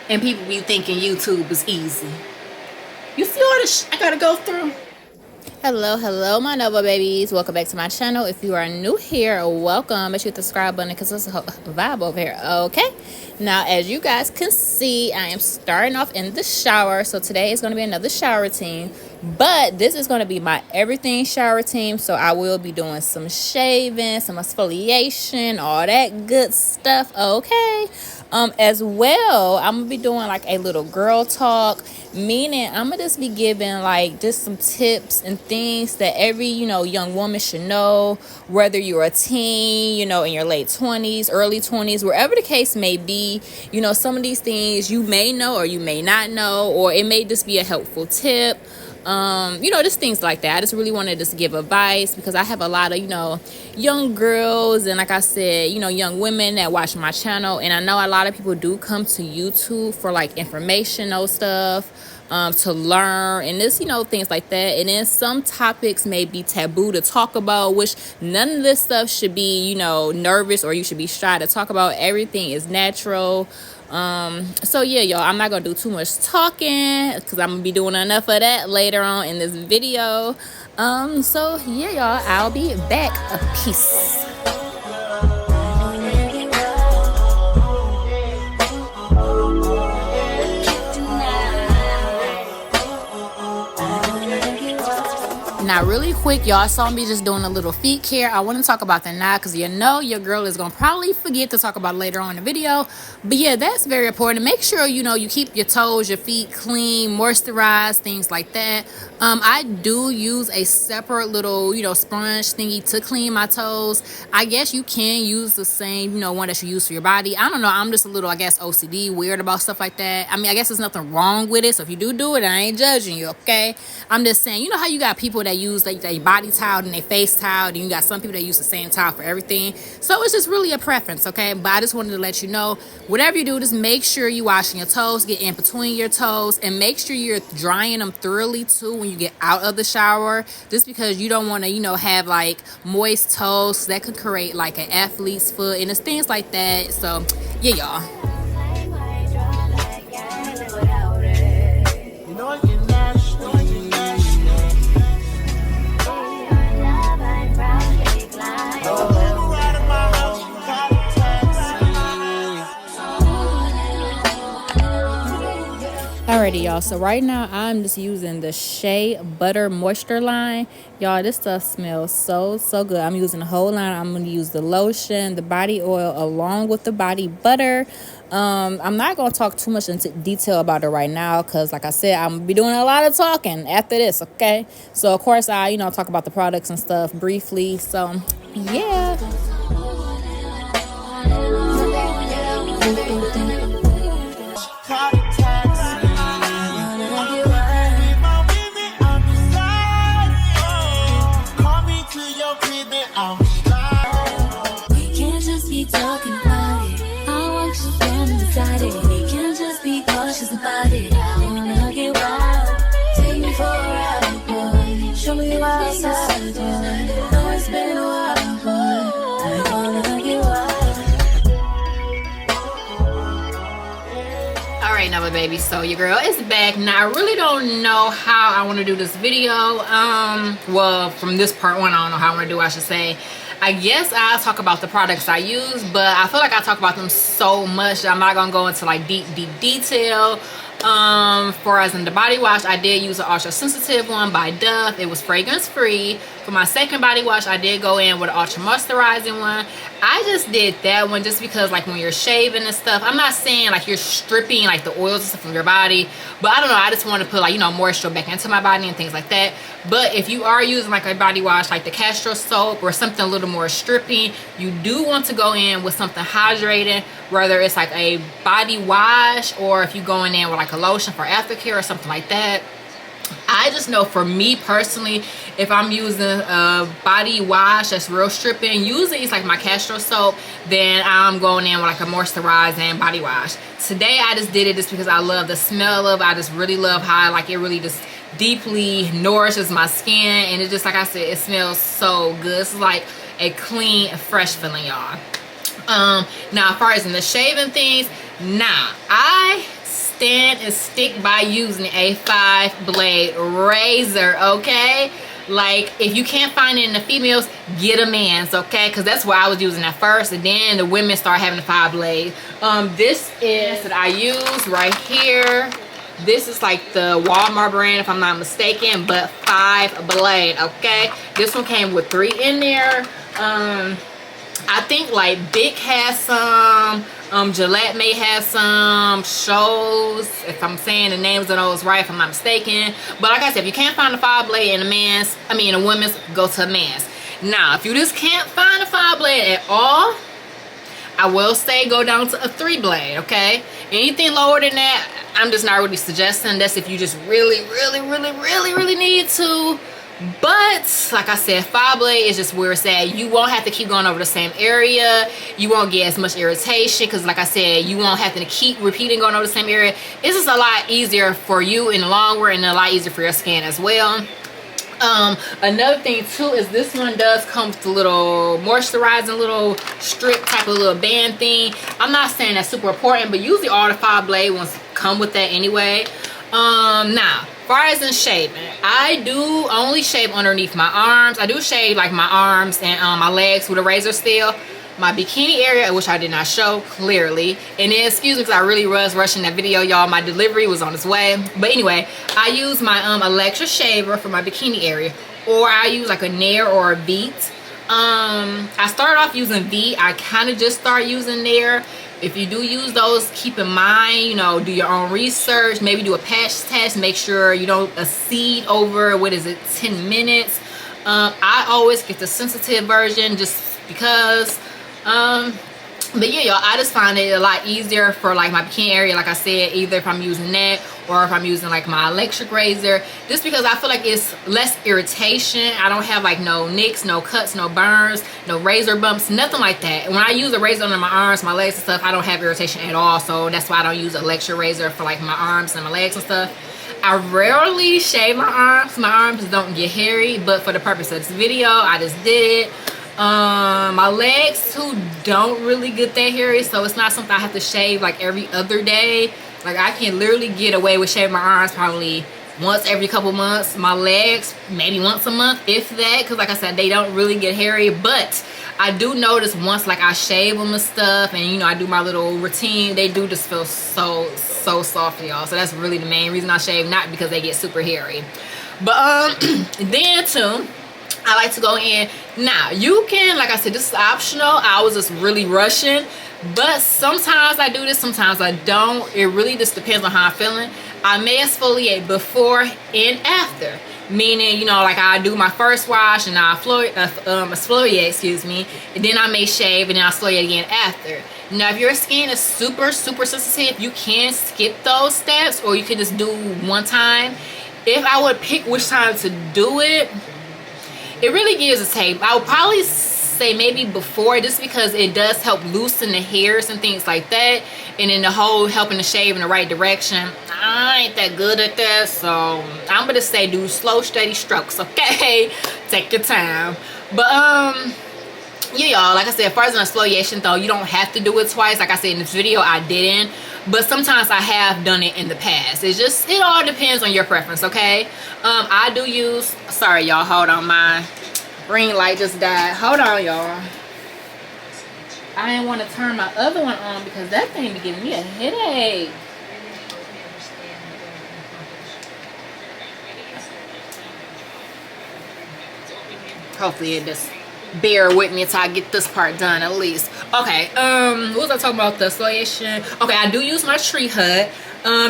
And people be thinking YouTube is easy. You see all the I gotta go through? Hello, my Nova babies. Welcome back to my channel. If you are new here, welcome. Make sure you hit the subscribe button because it's a vibe over here. Okay. Now, as you guys can see, I am starting off in the shower. So today is going to be another shower routine. But this is going to be my everything shower routine. So I will be doing some shaving, some exfoliation, all that good stuff. Okay. As well, I'm gonna be doing like a little girl talk, meaning I'm gonna just be giving like just some tips and things that every young woman should know, whether you're a teen, in your late 20s, early 20s, wherever the case may be. Some of these things you may know or you may not know, or it may just be a helpful tip. Just things like that. I just really wanted to just give advice because I have a lot of, young girls and, like I said, young women that watch my channel. And I know a lot of people do come to YouTube for like informational stuff, to learn and this, things like that. And then some topics may be taboo to talk about, which none of this stuff should be, nervous or you should be shy to talk about. Everything is natural. So yeah, y'all, I'm not gonna do too much talking because I'm gonna be doing enough of that later on in this video. So yeah, y'all, I'll be back. Peace. Now, really quick, y'all saw me just doing a little feet care. I want to talk about that now because your girl is going to probably forget to talk about it later on in the video. But yeah, that's very important. Make sure, you keep your toes, your feet clean, moisturized, things like that. I do use a separate little, sponge thingy to clean my toes. I guess you can use the same, one that you use for your body. I don't know. I'm just a little, I guess, OCD, weird about stuff like that. I mean, I guess there's nothing wrong with it. So if you do it, I ain't judging you, okay? I'm just saying, how you got people that use their body towel and their face towel, and you got some people that use the same towel for everything. So it's just really a preference, okay? But I just wanted to let you know, whatever you do, just make sure you're washing your toes, get in between your toes, and make sure you're drying them thoroughly too when you get out of the shower, just because you don't want to, have like moist toes. That could create like an athlete's foot, and it's things like that. So yeah, y'all. Alrighty, y'all, so right now I'm just using the Shea Butter Moisture line. Y'all, this stuff smells so good. I'm using the whole line. I'm going to use the lotion, the body oil, along with the body butter. I'm not going to talk too much into detail about it right now because, like I said, I'm going to be doing a lot of talking after this, okay? So, of course, I, talk about the products and stuff briefly. So, yeah. Alright, Nova baby, so your girl is back. Now I really don't know how I want to do this video. Well, from this part one, I don't know how I want to do it, I should say. I guess I'll talk about the products I use, but I feel like I talk about them so much that I'm not gonna go into like deep detail. For as in the body wash, I did use an ultra sensitive one by Dove. It was fragrance free. For my second body wash, I did go in with an ultra moisturizing one. I just did that one just because, like, when you're shaving and stuff, I'm not saying like you're stripping like the oils and stuff from your body, but I don't know, I just want to put like moisture back into my body and things like that. But if you are using like a body wash like the Castro soap or something a little more stripping, you do want to go in with something hydrating, whether it's like a body wash or if you're going in with like a lotion for aftercare or something like that. I just know for me personally, if I'm using a body wash that's real stripping, usually it's like my Castro soap, then I'm going in with like a moisturizing body wash. Today I just did it just because I love the smell of it. I just really love how like it really just deeply nourishes my skin, and it just, like I said, it smells so good. It's like a clean, fresh feeling, y'all. Now as far as in the shaving things, now I stand and stick by using a 5-blade razor, okay? Like, if you can't find it in the females, get a man's, okay? Because that's what I was using at first, and then the women start having the 5-blade. This is that I use right here. This is like the Walmart brand, if I'm not mistaken, but 5-blade, okay? This one came with 3 in there. I think like Bic has some. Gillette may have some. Shows, if I'm saying the names of those right, if I'm not mistaken. But like I said, if you can't find a 5-blade in a women's, go to a man's. Now, if you just can't find a 5-blade at all, I will say go down to a 3-blade, okay? Anything lower than that, I'm just not really suggesting. That's if you just really need to. But like I said, 5-blade is just where it's at. You won't have to keep going over the same area. You won't get as much irritation because like I said, you won't have to keep repeating going over the same area. It's just a lot easier for you in the long run and a lot easier for your skin as well. Another thing too is this one does come with a little moisturizing little strip type of little band thing. I'm not saying that's super important, but usually all the 5-blade ones come with that anyway. Now, as far as in shaving, I do only shave underneath my arms. I do shave like my arms and my legs with a razor still. My bikini area, which I did not show clearly, and then excuse me because I really was rushing that video, y'all. My delivery was on its way. But anyway, I use my electric shaver for my bikini area, or I use like a Nair or a Veet. I started off using Veet. I kind of just started using Nair. If you do use those, keep in mind, you know, do your own research. Maybe do a patch test. Make sure you don't exceed over, 10 minutes. I always get the sensitive version just because. But yeah, y'all, I just find it a lot easier for like my bikini area, like I said, either if I'm using that or if I'm using like my electric razor, just because I feel like it's less irritation. I don't have like no nicks, no cuts, no burns, no razor bumps, nothing like that. When I use a razor under my arms, my legs and stuff, I don't have irritation at all. So that's why I don't use an electric razor for like my arms and my legs and stuff. I rarely shave my arms. My arms don't get hairy, but for the purpose of this video, I just did it. My legs too don't really get that hairy, so it's not something I have to shave like every other day. Like I can literally get away with shaving my arms probably once every couple months. My legs maybe once a month, if that, because like I said, they don't really get hairy. But I do notice once like I shave them and stuff, and you know I do my little routine, they do just feel so soft, y'all. So that's really the main reason I shave, not because they get super hairy. But then too, I like to go in. Now you can, like I said, this is optional. I was just really rushing, but sometimes I do this, sometimes I don't. It really just depends on how I'm feeling. I may exfoliate before and after, meaning, you know, like I do my first wash and I exfoliate, excuse me, and then I may shave and then I exfoliate again after. Now if your skin is super sensitive, you can skip those steps, or you can just do one time. If I would pick which time to do it, it really gives a take. I would probably say maybe before, just because it does help loosen the hairs and things like that, and then the whole helping to shave in the right direction. I ain't that good at that, so I'm gonna say do slow steady strokes, okay? Take your time. But yeah, y'all, like I said, as far as an exfoliation though, you don't have to do it twice. Like I said in this video, I didn't, but sometimes I have done it in the past. It all depends on your preference, okay? I do use, sorry y'all, hold on, my ring light just died. Hold on, y'all. I didn't want to turn my other one on because that thing be giving me a headache. Hopefully it just bear with me until I get this part done at least. Okay, what was I talking about? The exfoliation. Okay, I do use my tree hut.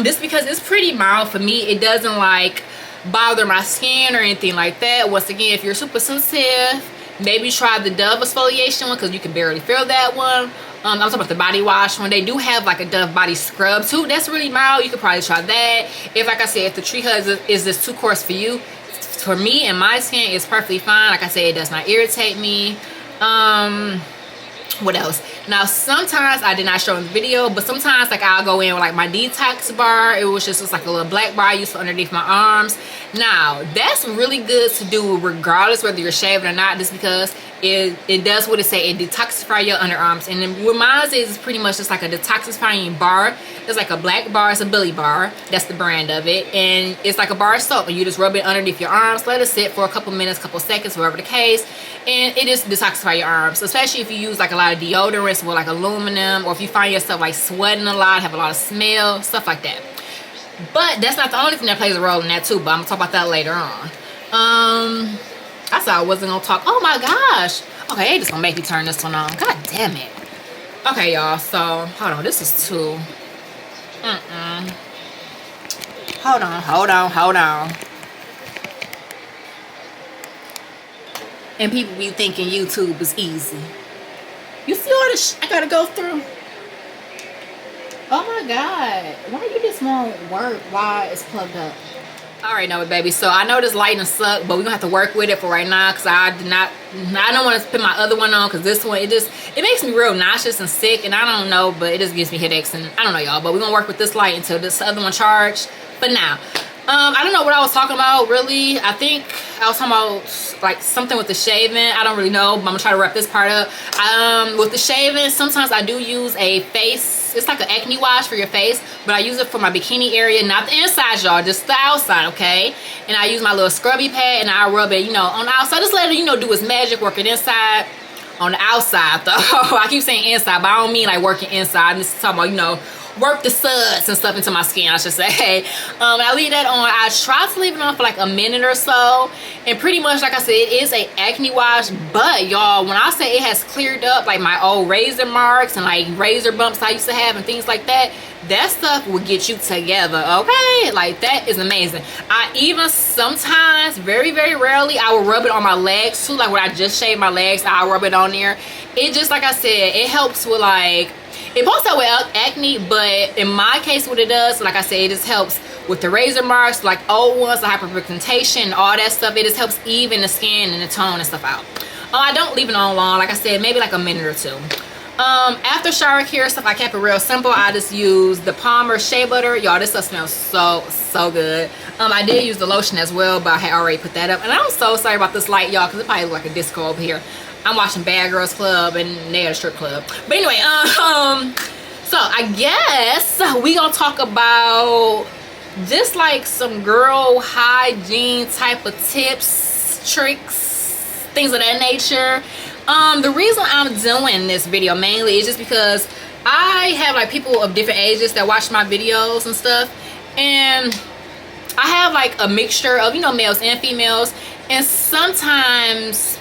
Just because it's pretty mild for me. It doesn't like bother my skin or anything like that. Once again, if you're super sensitive, maybe try the Dove exfoliation one because you can barely feel that one. I'm talking about the body wash one. They do have like a Dove body scrub too. That's really mild. You could probably try that. If, like I said, if the tree hut is this too coarse for you, for me and my skin, it's perfectly fine. Like I said, it does not irritate me. What else? Now sometimes I did not show in the video, but sometimes like I'll go in with like my detox bar. It was just like a little black bar I used for underneath my arms. Now that's really good to do regardless whether you're shaving or not, just because it does what it say. It detoxifies your underarms. And then what mine is pretty much just like a detoxifying bar. It's like a black bar. It's a Billy bar. That's the brand of it. And it's like a bar of soap. And you just rub it underneath your arms. Let it sit for a couple minutes, couple seconds, whatever the case. And it just detoxifies your arms. Especially if you use like a lot of deodorants with like aluminum. Or if you find yourself like sweating a lot, have a lot of smell, stuff like that. But that's not the only thing that plays a role in that too. But I'm going to talk about that later on. I said I wasn't gonna talk. Oh my gosh. Okay, they just gonna make me turn this one on. God damn it. Okay, y'all. So hold on. This is too. Hold on. And people be thinking YouTube is easy. You see all the I gotta go through? Oh my God. Why you just won't work while it's plugged up? Alright, Nova baby, so I know this lighting suck, but we're gonna have to work with it for right now because I don't want to put my other one on because this one, it makes me real nauseous and sick, and I don't know, but it just gives me headaches, and I don't know, y'all, but we're gonna work with this light until this other one charged. But now, I don't know what I was talking about really. I think I was talking about like something with the shaving. I don't really know, but I'm gonna try to wrap this part up. With the shaving, sometimes I do use a face. It's like an acne wash for your face, but I use it for my bikini area, not the inside, y'all, just the outside, okay? And I use my little scrubby pad and I rub it, you know, on the outside. Just let it, you know, do its magic, working inside, on the outside though. I keep saying inside, but I don't mean like working inside. I'm just talking about, you know, work the suds and stuff into my skin, I should say. I leave that on. I try to leave it on for like a minute or so, and pretty much, like I said, it is a acne wash. But y'all, when I say it has cleared up like my old razor marks and like razor bumps I used to have and things like that, that stuff will get you together, okay? Like, that is amazing. I even sometimes, very rarely, I will rub it on my legs too. Like when I just shaved my legs, I'll rub it on there. It just, like I said, it helps with like, it posts out with acne, but in my case, what it does, like I said, it just helps with the razor marks, like old ones, the hyperpigmentation, all that stuff. It just helps even the skin and the tone and stuff out. I don't leave it on long, like I said, maybe like a minute or two. After shower care stuff, I kept it real simple. I just use the Palmer Shea Butter. Y'all, this stuff smells so good. I did use the lotion as well, but I had already put that up. And I'm so sorry about this light, y'all, because it probably look like a disco over here. I'm watching Bad Girls Club and they at a strip club. But anyway, so I guess we gonna talk about just like some girl hygiene type of tips, tricks, things of that nature. The reason I'm doing this video mainly is just because I have like people of different ages that watch my videos and stuff, and I have like a mixture of, you know, males and females, and sometimes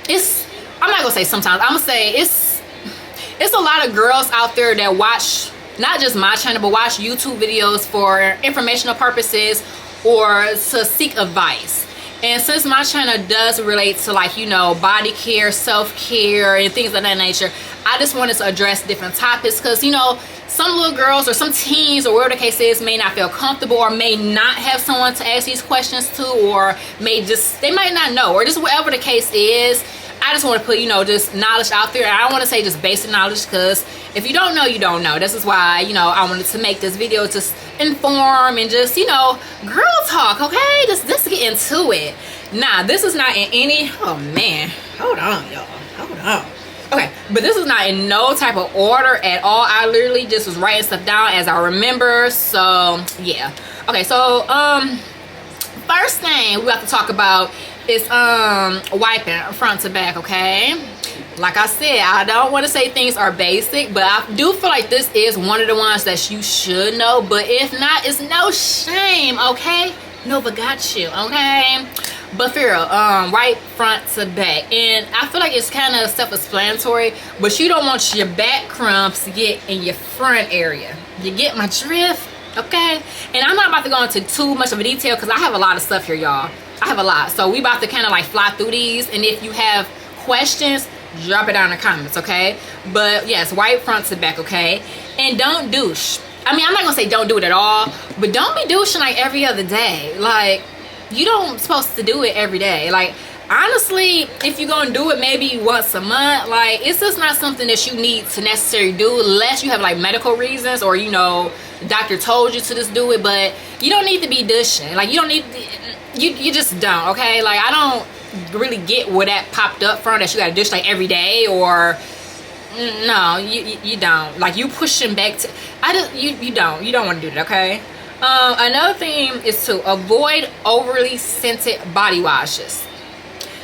I'm not gonna say sometimes, I'm gonna say it's a lot of girls out there that watch not just my channel, but watch YouTube videos for informational purposes or to seek advice. And since my channel does relate to, like, you know, body care, self-care, and things of that nature, I just wanted to address different topics because, you know, some little girls or some teens or whatever the case is may not feel comfortable or may not have someone to ask these questions to, or they might not know, or just whatever the case is. I just want to put, you know, just knowledge out there. I don't want to say just basic knowledge, because if you don't know, you don't know. This is why, you know, I wanted to make this video, just inform and just, you know, girl talk, okay? Just get into it. Nah, this is not in any, oh man, hold on, y'all, hold on. Okay, but this is not in no type of order at all. I literally just was writing stuff down as I remember. So yeah. Okay, so first thing we have to talk about is wiping front to back, okay? Like I said, I don't want to say things are basic, but I do feel like this is one of the ones that you should know. But if not, it's no shame, okay? Nova got you, okay? But for real, wipe front to back. And I feel like it's kind of self-explanatory, but you don't want your back crumbs to get in your front area. You get my drift? Okay? And I'm not about to go into too much of a detail because I have a lot of stuff here, y'all. I have a lot. So we about to kind of like fly through these. And if you have questions, drop it down in the comments, okay? But yes, wipe front to back, okay? And don't douche. I mean, I'm not going to say don't do it at all, but don't be douching like every other day. Like, you don't supposed to do it every day. Like, honestly, if you're gonna do it maybe once a month, like, it's just not something that you need to necessarily do unless you have like medical reasons, or, you know, the doctor told you to just do it. But you don't need to be douching. Like, you don't need to, you just don't, okay? Like, I don't, really get where that popped up from, that you gotta dish like every day, or no, you don't. Like, you pushing back to, you don't want to do that, okay? Another thing is to avoid overly scented body washes.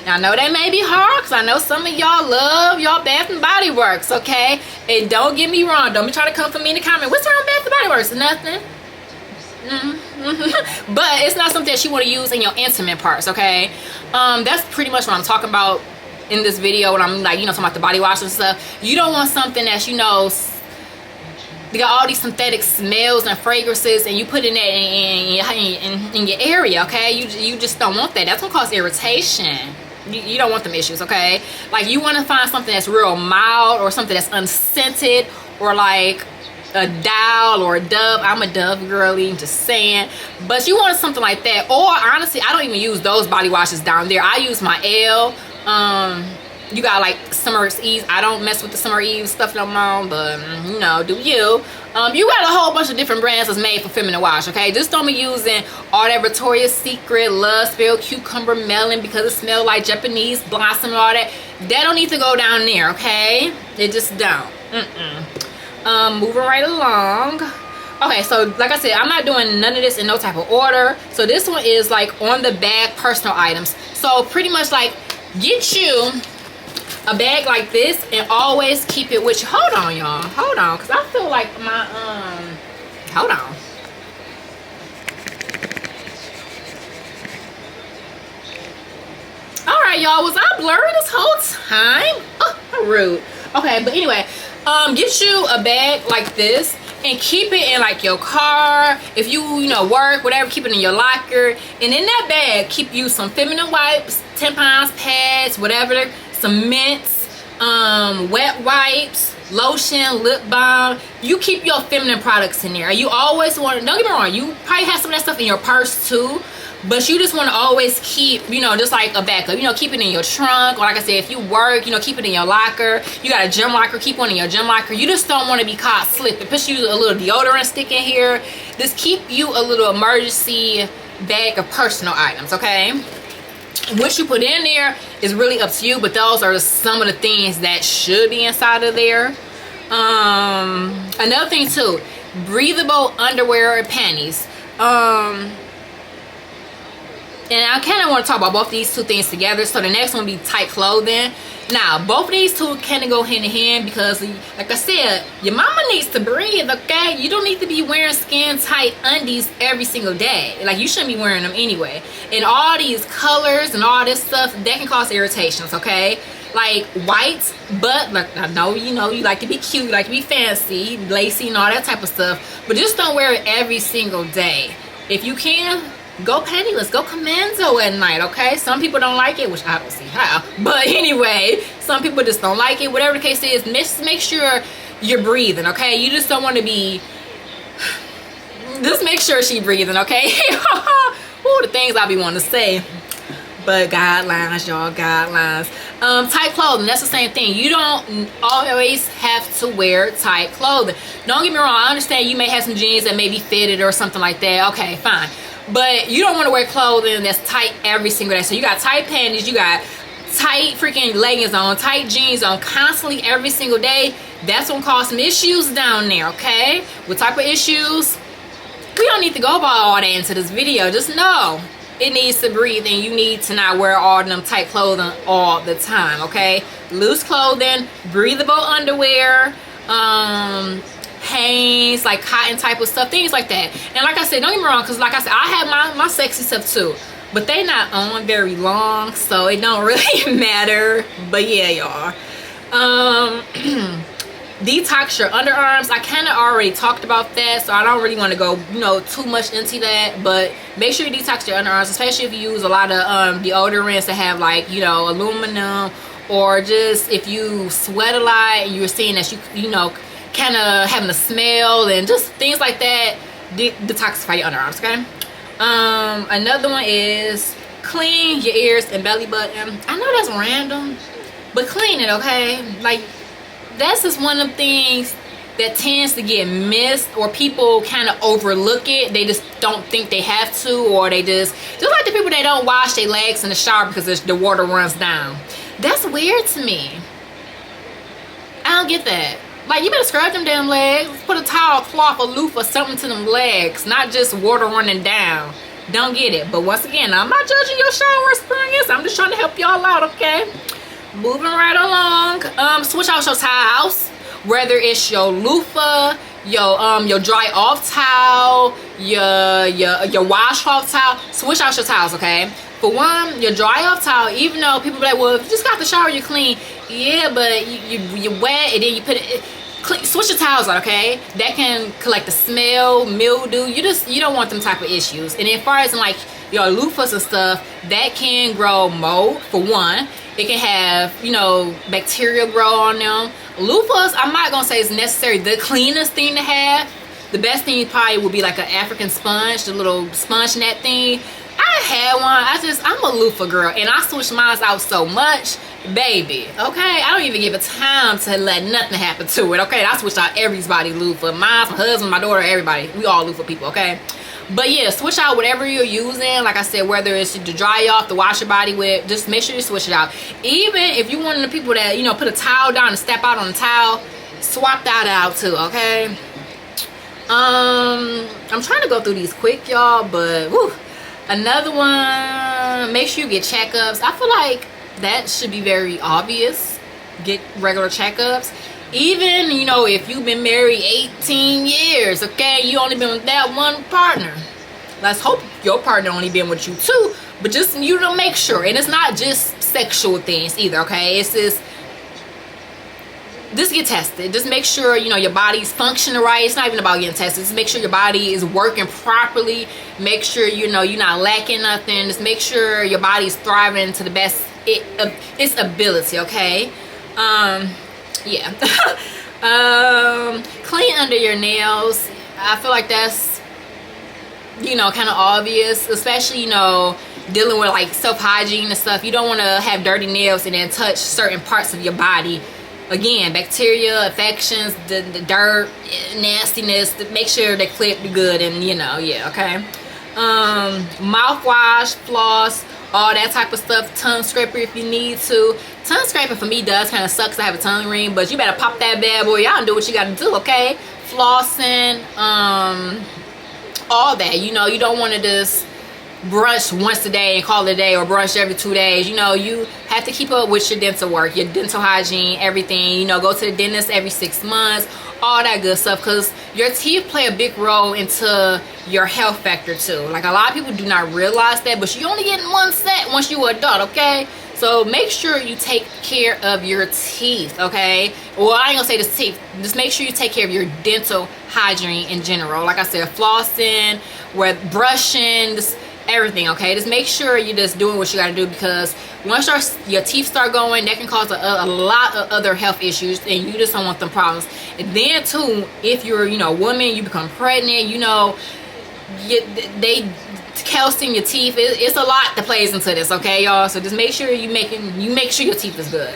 Now, I know that may be hard, because I know some of y'all love y'all Bath and Body Works, okay? And don't get me wrong, don't be trying to come for me in the comment, what's wrong with Bath and Body Works? Nothing. But it's not something that you want to use in your intimate parts, okay? That's pretty much what I'm talking about in this video, when I'm like, you know, talking about the body wash and stuff. You don't want something that's, you know, they got all these synthetic smells and fragrances, and you put in that in your area, okay? You just don't want that. That's gonna cause irritation. You don't want them issues, okay? Like, you want to find something that's real mild, or something that's unscented, or like a Dial or a Dove. I'm a Dove girly, I'm just saying. But you want something like that. Or honestly, I don't even use those body washes down there. I use my L. You got like Summer's Eve. I don't mess with the Summer Eve stuff no more, but you know, do you. You got a whole bunch of different brands that's made for feminine wash, okay? Just don't be using all that Victoria's Secret, Love Spell, Cucumber Melon, because it smells like Japanese blossom and all that. That don't need to go down there, okay? It just don't. Moving right along. Okay, so like I said, I'm not doing none of this in no type of order. So this one is like on the bag personal items. So pretty much like, get you a bag like this and always keep it with you. Hold on, y'all. Hold on, because I feel like my hold on. Alright, y'all, was I blurry this whole time? Oh, how rude. Okay, but anyway, get you a bag like this and keep it in like your car. If you know, work, whatever, keep it in your locker. And in that bag, keep you some feminine wipes, tampons, pads, whatever, some mints, wet wipes, lotion, lip balm. You keep your feminine products in there. You always want to, don't get me wrong, you probably have some of that stuff in your purse too, but you just want to always keep, you know, just like a backup, you know, keep it in your trunk, or like I said, if you work, you know, keep it in your locker. You got a gym locker, keep one in your gym locker. You just don't want to be caught slipping. Put you a little deodorant stick in here. Just keep you a little emergency bag of personal items, okay? What you put in there is really up to you, but those are some of the things that should be inside of there. Another thing too, breathable underwear and panties. And I kind of want to talk about both these two things together. So the next one will be tight clothing. Now, both of these two kind of go hand in hand, because like I said, your mama needs to breathe, okay? You don't need to be wearing skin tight undies every single day. Like, you shouldn't be wearing them anyway. And all these colors and all this stuff, that can cause irritations, okay? Like white, but like, I know, you know, you like to be cute, you like to be fancy, lacy and all that type of stuff, but just don't wear it every single day. If you can, go pantyless, go commando at night, okay? Some people don't like it, which I don't see how, but anyway, some people just don't like it. Whatever the case is, make sure you're breathing, okay? You just don't want to be, just make sure she's breathing, okay? Ooh, the things I be wanting to say. But guidelines, y'all, guidelines. Tight clothing, that's the same thing. You don't always have to wear tight clothing. Don't get me wrong, I understand you may have some jeans that may be fitted or something like that. Okay, fine. But you don't want to wear clothing that's tight every single day. So you got tight panties, you got tight freaking leggings on, tight jeans on constantly every single day. That's gonna cause some issues down there, okay? What type of issues? We don't need to go about all that into this video. Just know it needs to breathe, and you need to not wear all them tight clothing all the time, okay? Loose clothing, breathable underwear, Hanes, like cotton type of stuff, things like that. And like I said, don't get me wrong, because like I said, I have my sexy stuff too, but they not on very long, so it don't really matter. But yeah, y'all, detox your underarms. I kind of already talked about that, so I don't really want to go, you know, too much into that. But make sure you detox your underarms, especially if you use a lot of deodorants that have, like, you know, aluminum, or just if you sweat a lot and you're seeing that you know, kind of having a smell and just things like that. Detoxify your underarms, okay? Another one is clean your ears and belly button. I know that's random, but clean it, okay? Like, that's just one of them things that tends to get missed, or people kind of overlook it. They just don't think they have to, or they just like the people that don't wash their legs in the shower because the water runs down. That's weird to me. I don't get that. Like, you better scrub them damn legs. Put a towel, cloth, a loofah, or something to them legs, not just water running down. Don't get it. But once again, I'm not judging your shower experience. I'm just trying to help y'all out, okay? Moving right along. Switch out your towels. Whether it's your loofah, your dry off towel, your wash off towel, switch out your towels, okay? For one, your dry off towel, even though people be like, well, if you just got the shower, you're clean. Yeah, but you're wet, and then you put it clean. Switch your towels out, okay? That can collect the smell, mildew. You don't want them type of issues. And as far as like your loofahs and stuff, that can grow mold, for one. It can have, you know, bacteria grow on them. Loofahs, I'm not gonna say it's necessary the cleanest thing to have. The best thing probably would be like an African sponge, the little sponge net thing. I had one. I'm a loofah girl, and I switch mine out so much, baby. Okay, I don't even give it time to let nothing happen to it. Okay, I switch out everybody's loofah. Mine, my husband, my daughter, everybody. We all loofah people. Okay. But yeah, switch out whatever you're using. Like I said, whether it's to dry off, to wash your body with, just make sure you switch it out. Even if you're one of the people that, you know, put a towel down and step out on the towel, swap that out too, okay? I'm trying to go through these quick, y'all, but whew. Another one, make sure you get checkups. I feel like that should be very obvious. Get regular checkups. Even, you know, if you've been married 18 years, okay, you only been with that one partner. Let's hope your partner only been with you too, but just, you know, make sure. And it's not just sexual things either, okay? It's just get tested. Just make sure, you know, your body's functioning right. It's not even about getting tested. Just make sure your body is working properly. Make sure, you know, you're not lacking nothing. Just make sure your body's thriving to the best its ability, okay? Yeah. Clean under your nails. I feel like that's, you know, kind of obvious, especially, you know, dealing with like self-hygiene and stuff. You don't want to have dirty nails and then touch certain parts of your body. Again, bacteria, infections, the dirt, nastiness. Make sure they clipped good, and, you know, yeah, okay. Mouthwash, floss, all that type of stuff. Tongue scraper if you need to. Tongue scraping for me does kind of suck because I have a tongue ring, but you better pop that bad boy out and do what you got to do, okay? Flossing, all that. You know, you don't want to just brush once a day and call it a day, or brush every 2 days. You know, you have to keep up with your dental work, your dental hygiene, everything. You know, go to the dentist every 6 months, all that good stuff, because your teeth play a big role into your health factor too. Like, a lot of people do not realize that, but you only getting one set once you're an adult, okay? So make sure you take care of your teeth, okay? Well, I ain't gonna say this teeth. Just make sure you take care of your dental hygiene in general. Like I said, flossing, brushing, just everything, okay? Just make sure you're just doing what you gotta do, because once your teeth start going, that can cause a lot of other health issues, and you just don't want them problems. And then too, if you're, you know, a woman, you become pregnant, you know, calcium your teeth, it's a lot that plays into this, okay, y'all? So just make sure you make sure your teeth is good.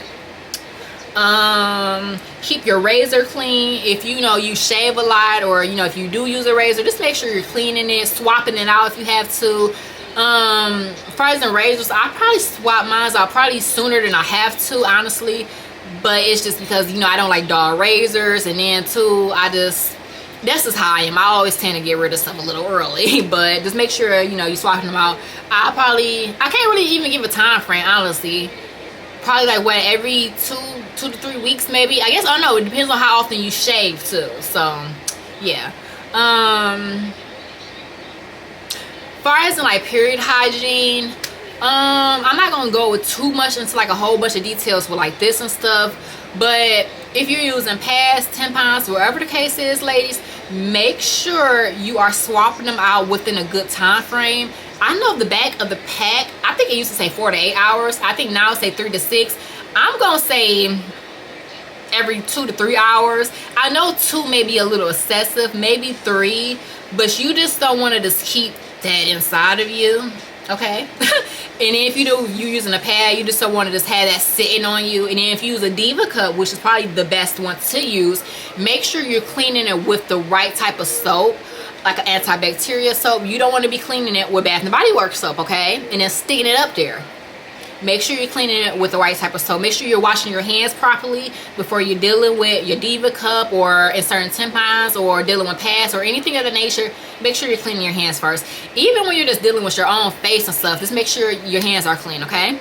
Keep your razor clean. If you know you shave a lot, or, you know, if you do use a razor, just make sure you're cleaning it, swapping it out if you have to. Fries and razors, I probably swap mine out probably sooner than I have to, honestly, but it's just because, you know, I don't like dull razors, and then too, that's just how I am. I always tend to get rid of stuff a little early, but just make sure, you know, you're swapping them out. I can't really even give a time frame, honestly. Probably like, what, every two to 3 weeks maybe. I guess, I don't know, it depends on how often you shave too. So yeah. Far as in like period hygiene, I'm not gonna go with too much into like a whole bunch of details with like this and stuff, but if you're using pads, tampons, wherever the case is, ladies, make sure you are swapping them out within a good time frame. I know the back of the pack, I think it used to say 4 to 8 hours. I think now it say 3 to 6. I'm gonna say every 2 to 3 hours. I know 2 may be a little excessive, maybe 3, but you just don't want to just keep that inside of you, okay? And then if you using a pad, you just don't want to just have that sitting on you. And then if you use a Diva cup, which is probably the best one to use, make sure you're cleaning it with the right type of soap, like an antibacterial soap. You don't want to be cleaning it with Bath and Body Works soap, okay? And then sticking it up there. Make sure you're cleaning it with the right type of soap. Make sure you're washing your hands properly before you're dealing with your Diva cup or inserting tampons or dealing with pads or anything of the nature. Make sure you're cleaning your hands first. Even when you're just dealing with your own face and stuff, just make sure your hands are clean, okay?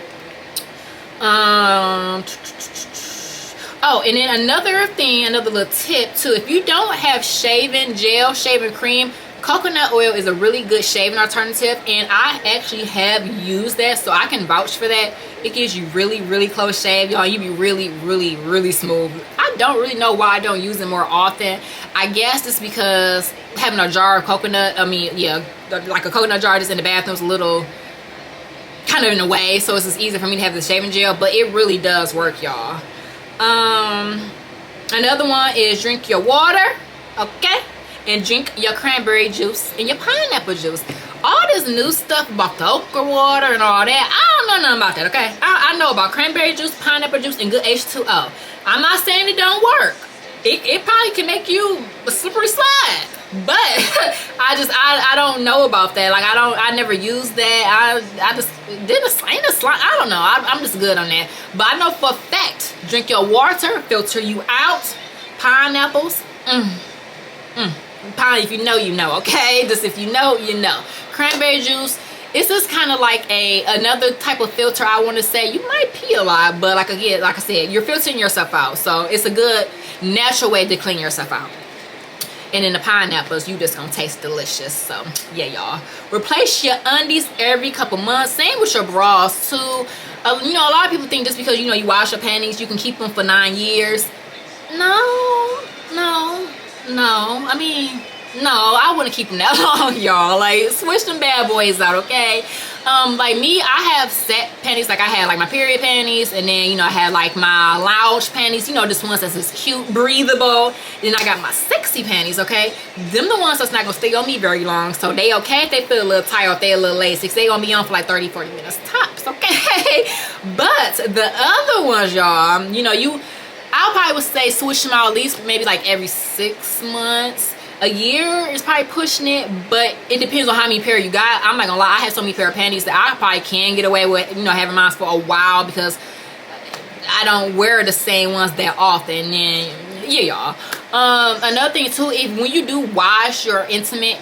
Oh, and then another thing, another little tip too. If you don't have shaving gel, shaving cream, coconut oil is a really good shaving alternative, and I actually have used that, so I can vouch for that. It gives you really close shave, y'all. You be really smooth. I don't really know why I don't use it more often. I guess it's because having a jar of coconut, like a coconut jar just in the bathroom is a little kind of in the way, so it's just easy for me to have the shaving gel, but it really does work, y'all. Another one is drink your water, okay? And drink your cranberry juice and your pineapple juice. All this new stuff about the okra water and all that, I don't know nothing about that, okay? I know about cranberry juice, pineapple juice, and good H2O. I'm not saying it don't work. It probably can make you a slippery slide, but I don't know about that. Like I never used that. I just ain't a slide. I don't know. I'm just good on that. But I know for a fact, drink your water, filter you out. Pineapples, Pine, if you know, you know, okay? Just if you know, you know. Cranberry juice, it's just kind of like another type of filter. I want to say you might pee a lot, but like again, like I said, you're filtering yourself out, so it's a good natural way to clean yourself out. And then the pineapples, you just gonna taste delicious. So yeah, y'all, replace your undies every couple months. Same with your bras too. You know, a lot of people think just because you wash your panties, you can keep them for 9 years. No, I mean, no, I wouldn't keep them that long, y'all. Like, switch them bad boys out, okay? Like me, I have set panties. Like I had like my period panties, and then I had like my lounge panties, just ones that's just cute, breathable. Then I got my sexy panties, okay? Them the ones that's not gonna stay on me very long, so they okay if they feel a little tight or if they a little lazy, they gonna be on for like 30-40 minutes tops, okay? But the other ones, y'all, I probably would say switch them out at least maybe like every 6 months. A year is probably pushing it, but it depends on how many pair you got. I'm not gonna lie, I have so many pair of panties that I probably can get away with, having mine for a while because I don't wear the same ones that often. And yeah, y'all. Another thing too, when you do wash your intimate,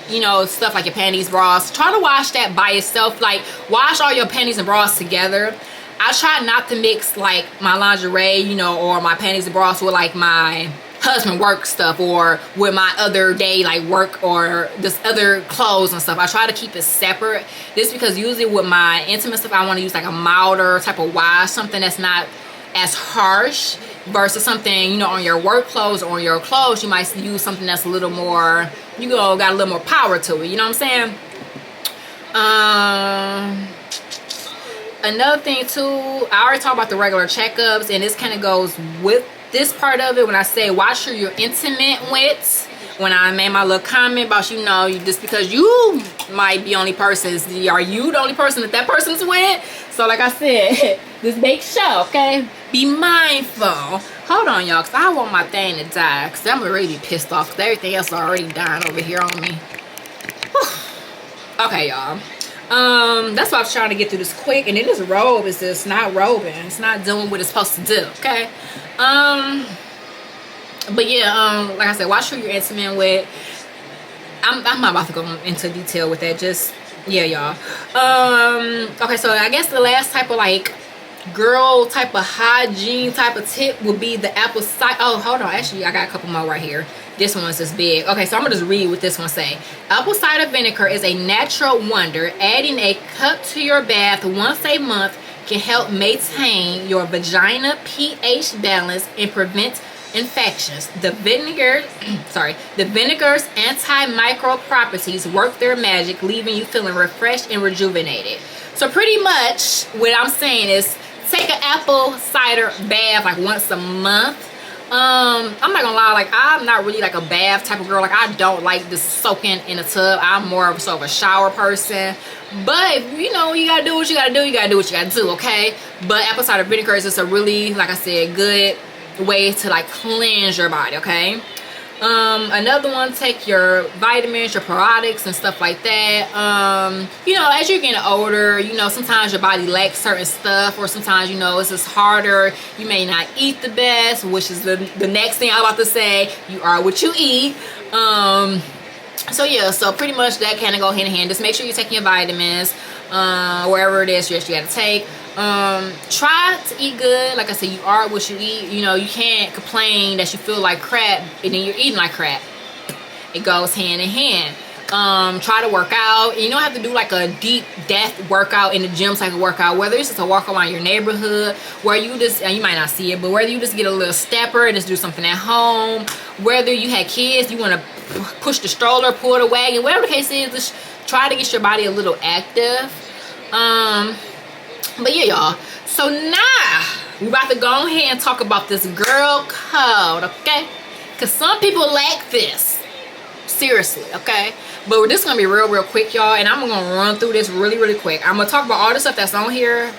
stuff like your panties, bras, try to wash that by itself. Like wash all your panties and bras together. I try not to mix like my lingerie, or my panties and bras with like my husband work stuff or with my other day like work or just other clothes and stuff. I try to keep it separate. This because usually with my intimate stuff, I want to use like a milder type of wash, something that's not as harsh versus something, on your work clothes or on your clothes, you might use something that's a little more, got a little more power to it. You know what I'm saying? Another thing too, I already talked about the regular checkups, and this kind of goes with this part of it when I say watch who you're intimate with. When I made my little comment about just because you might be the only person, are you the only person that person's with? So like I said, just make sure, okay? Be mindful. Hold on, y'all, because I want my thing to die, because I'm already pissed off because everything else is already dying over here on me. Okay, y'all. That's why I was trying to get through this quick, and then this robe is just not robing. It's not doing what it's supposed to do, okay? But yeah, like I said, watch who you're intimate with. I'm not about to go into detail with that, just yeah, y'all. Okay, so I guess the last type of like girl type of hygiene type of tip would be the apple cider. Oh, hold on, actually I got a couple more right here. This one's just big. Okay, so I'm gonna just read what this one say. Apple cider vinegar is a natural wonder. Adding a cup to your bath once a month can help maintain your vagina pH balance and prevent infections. The vinegar's antimicrobial properties work their magic, leaving you feeling refreshed and rejuvenated. So pretty much what I'm saying is take an apple cider bath like once a month. I'm not gonna lie, like I'm not really like a bath type of girl. Like I don't like this soaking in a tub. I'm more of sort of a shower person. But you know, you gotta do what you gotta do. You gotta do what you gotta do, okay? But apple cider vinegar is just a really, like I said, good way to like cleanse your body, okay? Another one, take your vitamins, your probiotics and stuff like that. You know, as you're getting older, you know, sometimes your body lacks certain stuff, or sometimes, you know, it's just harder. You may not eat the best, which is the next thing I'm about to say. You are what you eat. So yeah, so pretty much that kind of go hand in hand. Just make sure you're taking your vitamins, wherever it is you got to take. Try to eat good. Like I said, you are what you eat. You know, you can't complain that you feel like crap and then you're eating like crap. It goes hand in hand. Try to work out. You don't have to do like a deep depth workout in the gym type of workout, whether it's just a walk around your neighborhood, where you just, and you might not see it, but whether you just get a little stepper and just do something at home, whether you had kids, you want to push the stroller, pull the wagon, whatever the case is, just try to get your body a little active. But yeah, y'all, so now we're about to go ahead and talk about this girl code, okay? Because some people lack this, seriously, okay? But this is gonna be real quick, y'all, and I'm gonna run through this really quick. I'm gonna talk about all the stuff that's on here.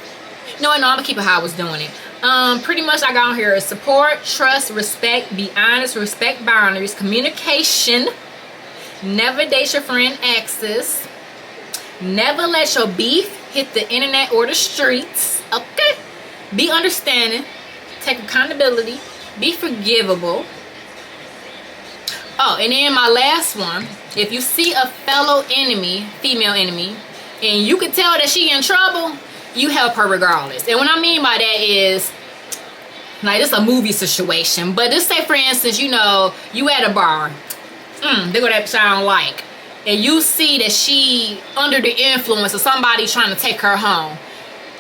No, I'm gonna keep it how I was doing it. Pretty much I got on here is support, trust, respect, be honest, respect boundaries, communication, never date your friend exes, never let your beef hit the internet or the streets, okay? Be understanding, take accountability, be forgivable. Oh, and then my last one, if you see a fellow enemy, female enemy, and you can tell that she in trouble, you help her regardless. And what I mean by that is, like, this is a movie situation, but just say, for instance, you know, you at a bar, they go that sound like, and you see that she under the influence of somebody trying to take her home.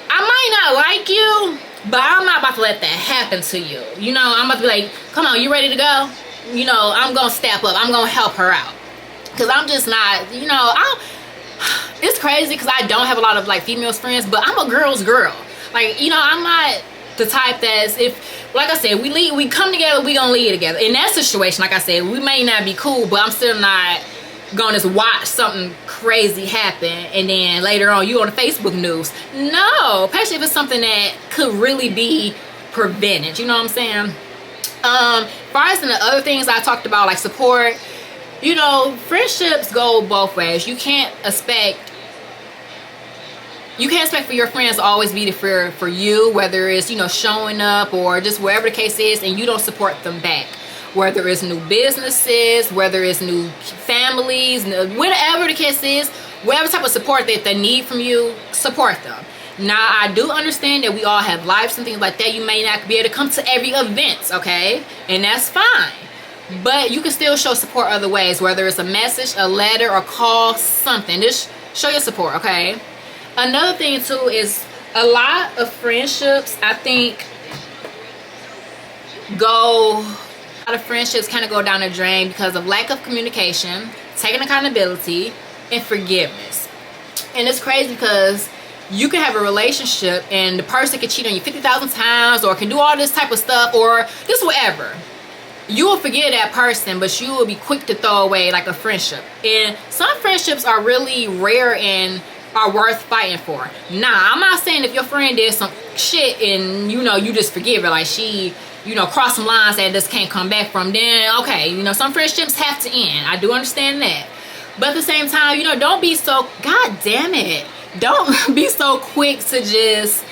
I might not like you, but I'm not about to let that happen to you. You know, I'm about to be like, come on, you ready to go? You know, I'm gonna step up, I'm gonna help her out. Cause I'm just not, you know, it's crazy because I don't have a lot of like female friends, but I'm a girl's girl. Like, you know, I'm not the type that's, if, like I said, we come together, we gonna lead together. In that situation, like I said, we may not be cool, but I'm still not gonna just watch something crazy happen and then later on you on the Facebook news. No, especially if it's something that could really be prevented, you know what I'm saying? As far as in the other things I talked about, like support, you know, friendships go both ways. You can't expect for your friends to always be there for you, whether it's, you know, showing up or just wherever the case is, and you don't support them back. Whether it's new businesses, whether it's new families, whatever the case is, whatever type of support that they need from you, support them. Now, I do understand that we all have lives and things like that. You may not be able to come to every event, okay? And that's fine. But you can still show support other ways, whether it's a message, a letter, a call, something. Just show your support, okay? Another thing, too, is a lot of friendships, I think, a lot of friendships kind of go down the drain because of lack of communication, taking accountability, and forgiveness. And it's crazy because you can have a relationship and the person can cheat on you 50,000 times or can do all this type of stuff or just whatever. You will forgive that person, but you will be quick to throw away like a friendship. And some friendships are really rare and are worth fighting for. Nah, I'm not saying if your friend did some shit and, you know, you just forgive her, like she, you know, cross some lines that just can't come back from, then okay, you know, some friendships have to end. I do understand that. But at the same time, you know, don't be so, god damn it, don't be so quick to just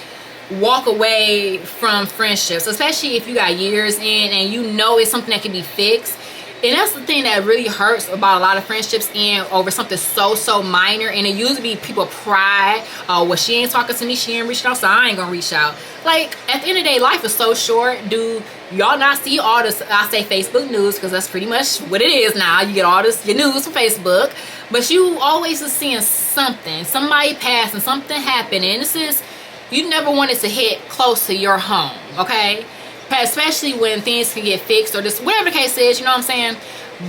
walk away from friendships, especially if you got years in and you know it's something that can be fixed. And that's the thing that really hurts about a lot of friendships and over something so minor. And it usually be people pride. Oh, well, she ain't talking to me, she ain't reached out, so I ain't gonna reach out. Like, at the end of the day, life is so short. Do y'all not see all this, I say Facebook news, because that's pretty much what it is now. You get all this, your news from Facebook. But you always are seeing something, somebody passing, something happening. And this is, you never want it to hit close to your home, okay? Especially when things can get fixed or just whatever the case is, you know what I'm saying?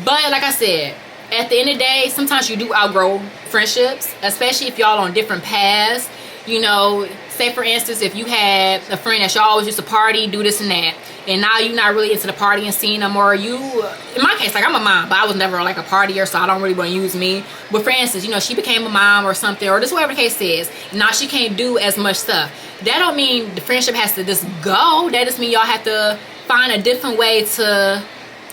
But like I said, at the end of the day, sometimes you do outgrow friendships, especially if y'all on different paths. You know, say for instance, if you had a friend that y'all always used to party, do this and that, and now you're not really into the partying scene no more. You, in my case, like I'm a mom, but I was never like a partier, so I don't really want to use me. But for instance, you know, she became a mom or something, or just whatever the case is, now she can't do as much stuff. That don't mean the friendship has to just go. That just mean y'all have to find a different way to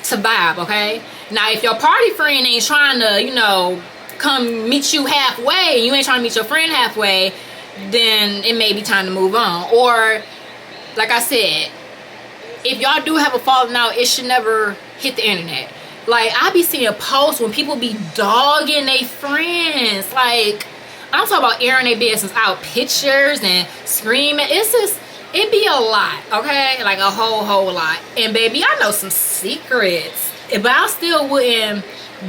vibe, okay? Now, if your party friend ain't trying to, you know, come meet you halfway, and you ain't trying to meet your friend halfway, then it may be time to move on. Or, like I said, if y'all do have a falling out, it should never hit the internet. Like, I be seeing posts when people be dogging their friends. Like, I'm talking about airing their business out, pictures and screaming. It's just, it be a lot, okay? Like a whole lot. And baby, I know some secrets, but I still wouldn't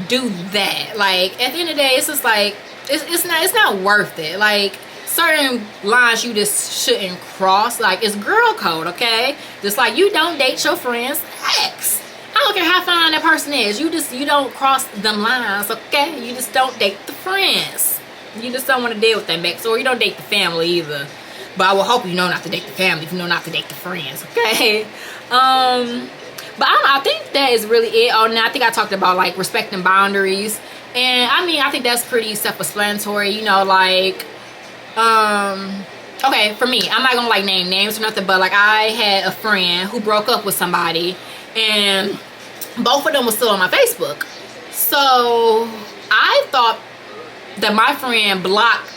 do that. Like, at the end of the day, it's just like, it's not worth it. Like, certain lines you just shouldn't cross. Like, it's girl code, okay? Just like you don't date your friend's ex. I don't care how fine that person is. You don't cross them lines, okay? You just don't date the friends. You just don't want to deal with them ex, or you don't date the family either. But I will hope you know not to date the family if you know not to date the friends, okay? But I don't know, I think that is really it. Oh, now I think I talked about like respecting boundaries. And I mean, I think that's pretty self-explanatory, you know, like, okay, for me, I'm not gonna like name names or nothing, but like I had a friend who broke up with somebody, and both of them were still on my Facebook. So I thought that my friend blocked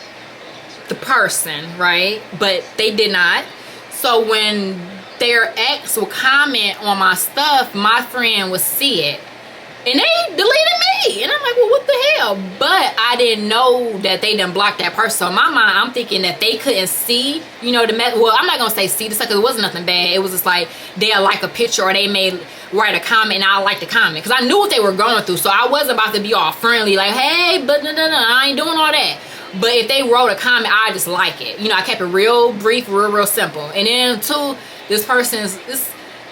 the person, right? But they did not. So when their ex would comment on my stuff, my friend would see it, and they deleted me. And I'm like, well, what the hell? But I didn't know that they didn't block that person. So in my mind, I'm thinking that they couldn't see, you know, well, I'm not gonna say see this, because it wasn't nothing bad. It was just like they'll like a picture, or they may write a comment and I like the comment, because I knew what they were going through. So I wasn't about to be all friendly like, hey, but no, I ain't doing all that. But if they wrote a comment, I just like it. You know, I kept it real brief, real simple. And then too, this person's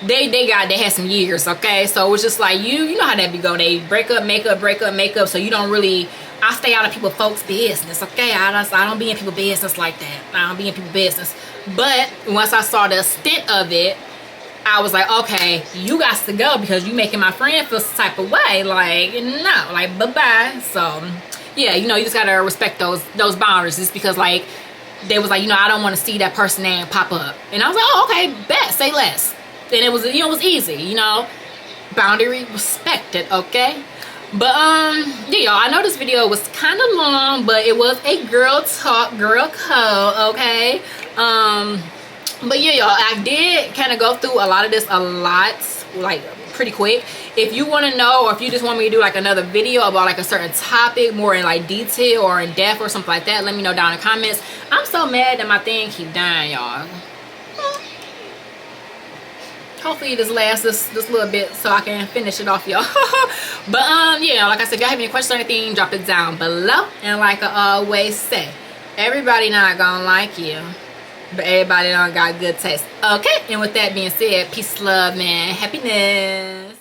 they had some years, okay? So it was just like, you know how that be go. They break up, make up, so you don't really, I stay out of folks' business, okay? I don't be in people's business like that. I don't be in people's business. But once I saw the extent of it, I was like, okay, you got to go, because you making my friend feel some type of way. Like, no, like, bye-bye. So yeah, you know, you just gotta respect those boundaries, just because like they was like, you know, I don't want to see that person name pop up. And I was like, oh, okay, bet, say less. And it was, you know, it was easy, you know, boundary respected, okay? But yeah, y'all, I know this video was kind of long, but it was a girl talk, girl code, okay? But yeah, y'all, I did kind of go through a lot of this like pretty quick. If you want to know, or if you just want me to do like another video about like a certain topic more in like detail or in depth or something like that, let me know down in the comments. I'm so mad that my thing keep dying, y'all. Hopefully this lasts this little bit so I can finish it off, y'all. But yeah, like I said, if y'all have any questions or anything, drop it down below. And like I always say, everybody not gonna like you, but everybody don't got good taste, okay? And with that being said, peace, love, and happiness.